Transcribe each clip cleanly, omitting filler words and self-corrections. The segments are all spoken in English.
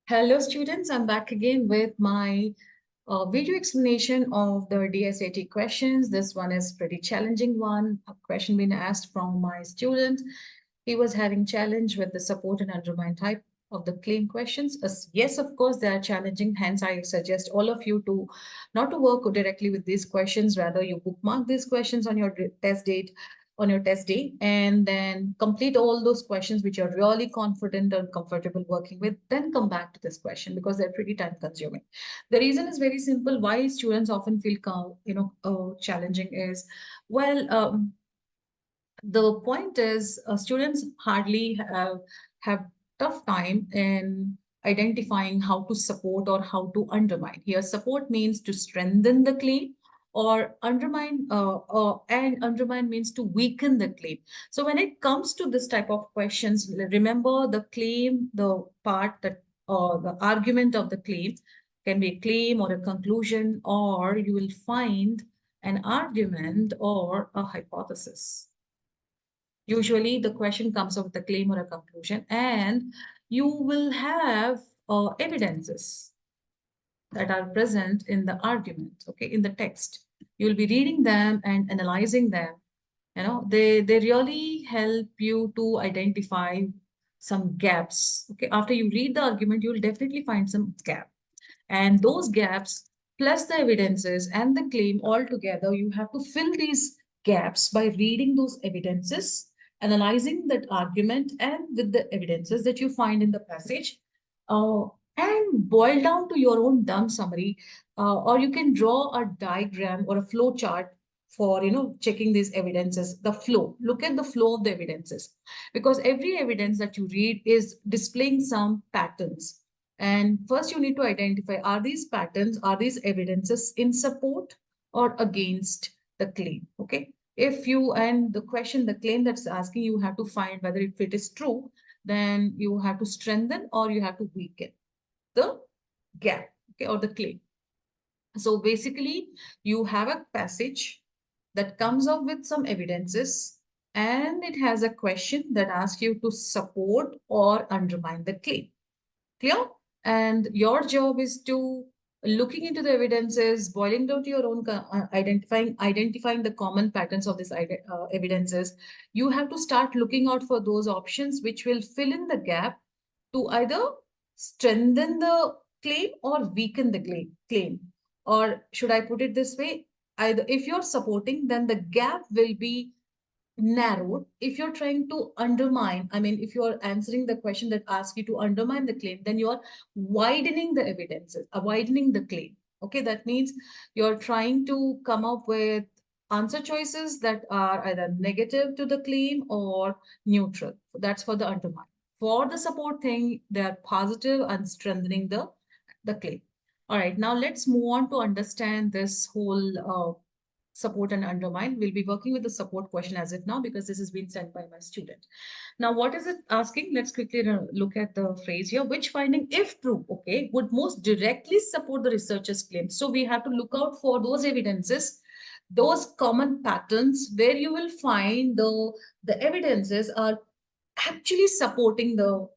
Hello students, I'm back again with my video explanation of the DSAT questions. This one is pretty challenging one, a question being asked from my student. He was having challenge with the support and undermine type of the claim questions. Yes, of course, they are challenging. Hence, I suggest all of you to not to work directly with these questions. Rather, you bookmark these questions on your test day and then complete all those questions which you're really confident and comfortable working with, then come back to this question because they're pretty time consuming. The reason is very simple. Why students often feel challenging is, well, the point is students hardly have tough time in identifying how to support or how to undermine. Here support means to strengthen the claim, or undermine means to weaken the claim. So when it comes to this type of questions, remember the claim, the part that the argument of the claim can be a claim or a conclusion, or you will find an argument or a hypothesis. Usually the question comes up with a claim or a conclusion, and you will have evidences that are present in the argument, okay, in the text. You'll be reading them and analyzing them. They really help you to identify some gaps. Okay, after you read the argument, you'll definitely find some gap. And those gaps, plus the evidences and the claim all together, you have to fill these gaps by reading those evidences, analyzing that argument and with the evidences that you find in the passage, uh, and boil down to your own dumb summary. Or you can draw a diagram or a flow chart for checking these evidences. The flow, look at the flow of the evidences, because every evidence that you read is displaying some patterns. And first you need to identify, are these patterns, are these evidences in support or against the claim? Okay. If you, and the question, the claim that's asking, you have to find whether if it is true, then you have to strengthen or you have to weaken the gap, okay, or the claim. So basically, you have a passage that comes up with some evidences, and it has a question that asks you to support or undermine the claim. Clear? And your job is to looking into the evidences, boiling down to your own identifying the common patterns of these evidences. You have to start looking out for those options which will fill in the gap to either strengthen the claim or weaken the claim. Or should I put it this way? Either if you're supporting, then the gap will be narrowed. If you're trying to undermine, I mean, if you're answering the question that asks you to undermine the claim, then you're widening the evidences, widening the claim. Okay, that means you're trying to come up with answer choices that are either negative to the claim or neutral. That's for the undermine. For the support thing, they are positive and strengthening the claim. All right, now let's move on to understand this whole support and undermine. We'll be working with the support question as of now because this has been sent by my student. Now, what is it asking? Let's quickly look at the phrase here. Which finding, if true, okay, would most directly support the researcher's claim? So we have to look out for those evidences, those common patterns where you will find the evidences are actually supporting the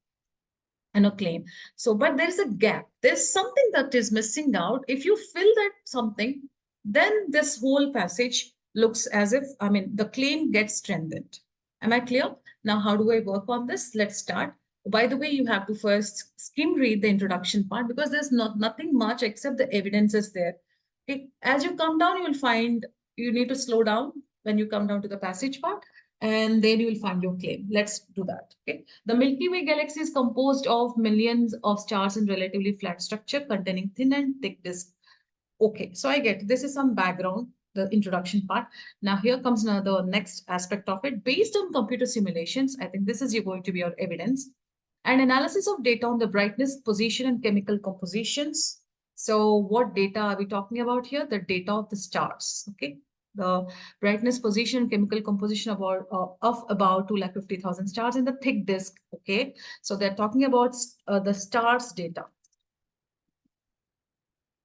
claim. So but there is a gap, there's something that is missing out. If you fill that something, then this whole passage looks as if, I mean, the claim gets strengthened. Am I clear? Now how do I work on this? Let's start. By the way, you have to first skim read the introduction part because there's nothing much except the evidences there. Okay, as you come down, you will find you need to slow down when you come down to the passage part, and then you will find your claim. Let's do that. Okay. The Milky Way galaxy is composed of millions of stars in relatively flat structure containing thin and thick disk. Okay, so I get this is some background, the introduction part. Now here comes another next aspect of it. Based on computer simulations, I think this is going to be your evidence. And analysis of data on the brightness, position, and chemical compositions. So what data are we talking about here? The data of the stars. Okay, the brightness, position, chemical composition of about 250,000 stars in the thick disk. Okay, so they're talking about the stars data.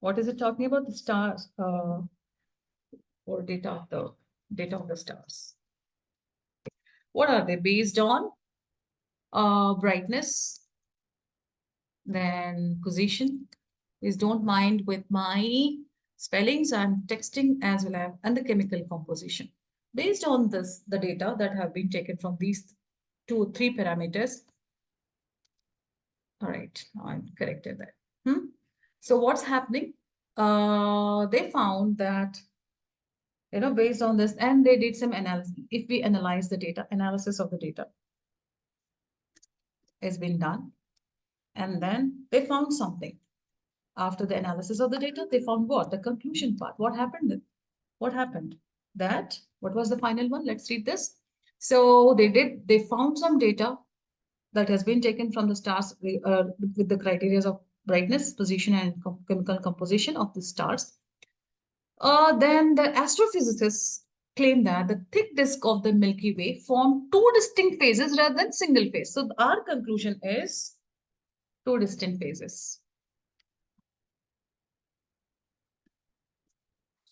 What is it talking about? The stars or data of the stars. What are they based on? Brightness, Then position. Please don't mind with my spellings. I'm texting as well as and the chemical composition. Based on this, the data that have been taken from these two, three parameters. All right, now I'm corrected that. So what's happening? They found that, based on this, and they did some analysis. If we analyze the data, analysis of the data has been done, and then they found something. After the analysis of the data, they found what? The conclusion part. What happened? What happened? What was the final one? Let's read this. So they found some data that has been taken from the stars with the criteria of brightness, position, and chemical composition of the stars. Then the astrophysicists claim that the thick disk of the Milky Way formed two distinct phases rather than single phase. So our conclusion is two distinct phases.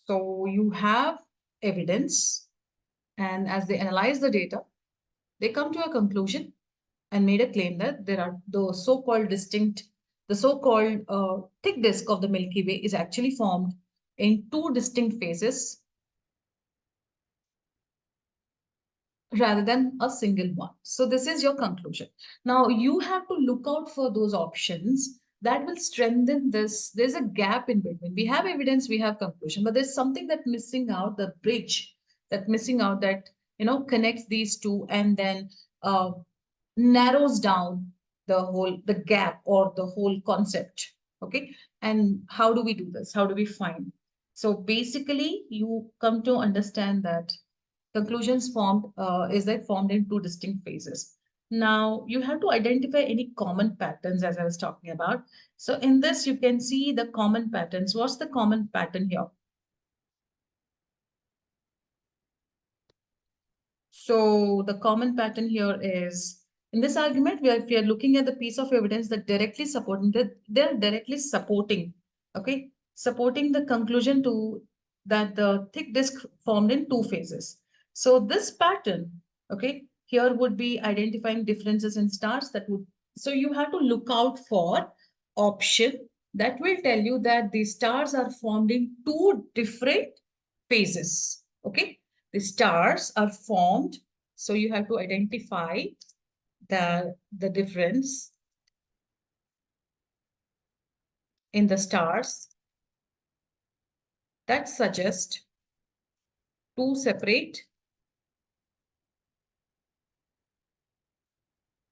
So you have evidence, and as they analyze the data, they come to a conclusion and made a claim that there are the so-called thick disk of the Milky Way is actually formed in two distinct phases rather than a single one. So this is your conclusion. Now you have to look out for those options that will strengthen this. There's a gap in between. We have evidence, we have conclusion, but there's something that missing out, the bridge that missing out that, connects these two and then narrows down the gap or the whole concept. Okay. And how do we do this? How do we find? So basically you come to understand that conclusions formed is that formed in two distinct phases. Now you have to identify any common patterns as I was talking about. So in this, you can see the common patterns. What's the common pattern here? So the common pattern here is in this argument, if we are looking at the piece of evidence that directly supporting they're directly supporting, okay, supporting the conclusion to that the thick disk formed in two phases. So this pattern, okay, here would be identifying differences in stars that would, so you have to look out for option that will tell you that these stars are formed in two different phases, okay. The stars are formed. So you have to identify the difference in the stars that suggest two separate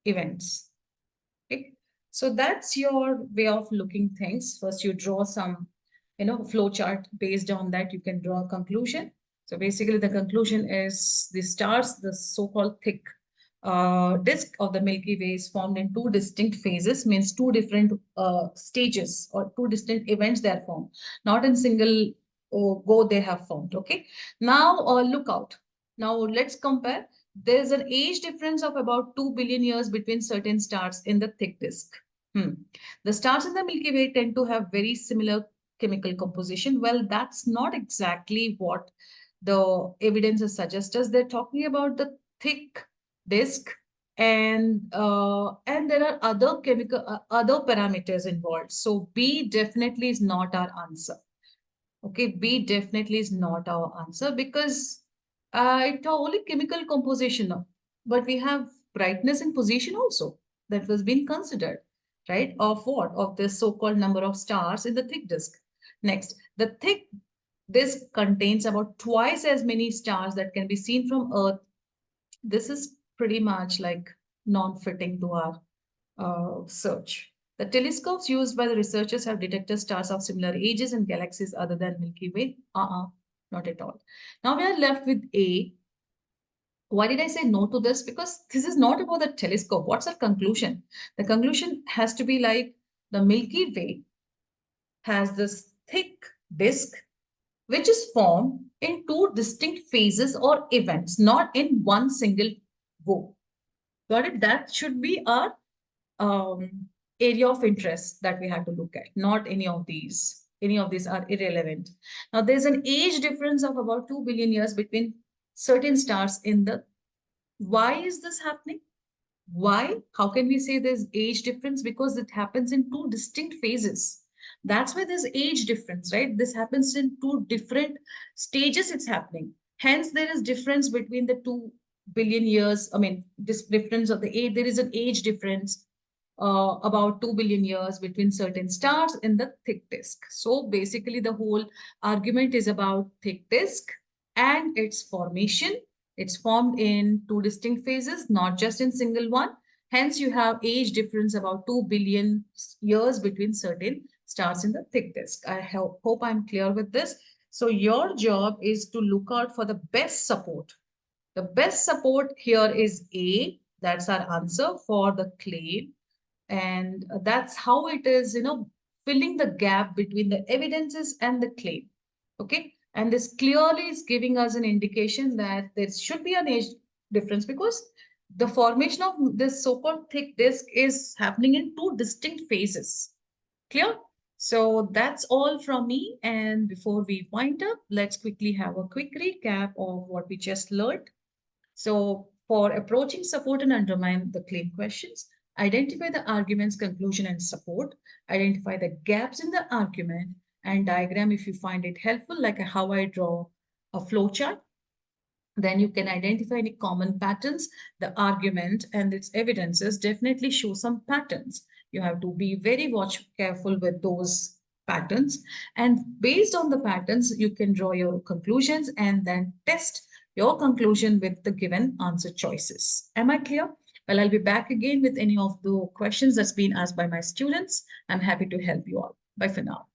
events. Okay. So that's your way of looking things. First, you draw some, flow chart. Based on that, you can draw a conclusion. So basically, the conclusion is the stars, the so-called thick disk of the Milky Way is formed in two distinct phases, means two different stages or two distinct events they are formed, not in single go they have formed. Okay. Now, look out. Now, let's compare. There's an age difference of about 2 billion years between certain stars in the thick disk. The stars in the Milky Way tend to have very similar chemical composition. Well, that's not exactly what the evidence suggests. They're talking about the thick disk, and there are other parameters involved. So B definitely is not our answer. Okay, B definitely is not our answer because it's only chemical composition now. But we have brightness and position also that was being considered, right? Of what? Of this so-called number of stars in the thick disk. Next, the thick disk contains about twice as many stars that can be seen from Earth. This is pretty much like non-fitting to our search. The telescopes used by the researchers have detected stars of similar ages and galaxies other than Milky Way. Not at all. Now we are left with A. Why did I say no to this? Because this is not about the telescope. What's our conclusion? The conclusion has to be like the Milky Way has this thick disk which is formed in two distinct phases or events, not in one single go. Got it? That should be our area of interest that we have to look at, not any of these. Any of these are irrelevant. Now, there's an age difference of about 2 billion years between certain stars in the. Why is this happening? Why? How can we say there's age difference? Because it happens in two distinct phases. That's why there's age difference, right? This happens in two different stages it's happening. Hence, there is difference between the 2 billion years. I mean, this difference of the age, there is an age difference about 2 billion years between certain stars in the thick disk. So basically, the whole argument is about thick disk and its formation. It's formed in two distinct phases, not just in single one. Hence, you have age difference about 2 billion years between certain stars in the thick disk. I hope I'm clear with this. So your job is to look out for the best support. The best support here is A. That's our answer for the claim. And that's how it is, filling the gap between the evidences and the claim. Okay. And this clearly is giving us an indication that there should be an age difference because the formation of this so-called thick disk is happening in two distinct phases. Clear? So that's all from me. And before we wind up, let's quickly have a quick recap of what we just learned. So for approaching, support, and undermine the claim questions, identify the argument's conclusion and support, identify the gaps in the argument, and diagram if you find it helpful, like how I draw a flow chart. Then you can identify any common patterns. The argument and its evidences definitely show some patterns. You have to be very watch careful with those patterns. And based on the patterns, you can draw your conclusions and then test your conclusion with the given answer choices. Am I clear? Well, I'll be back again with any of the questions that's been asked by my students. I'm happy to help you all. Bye for now.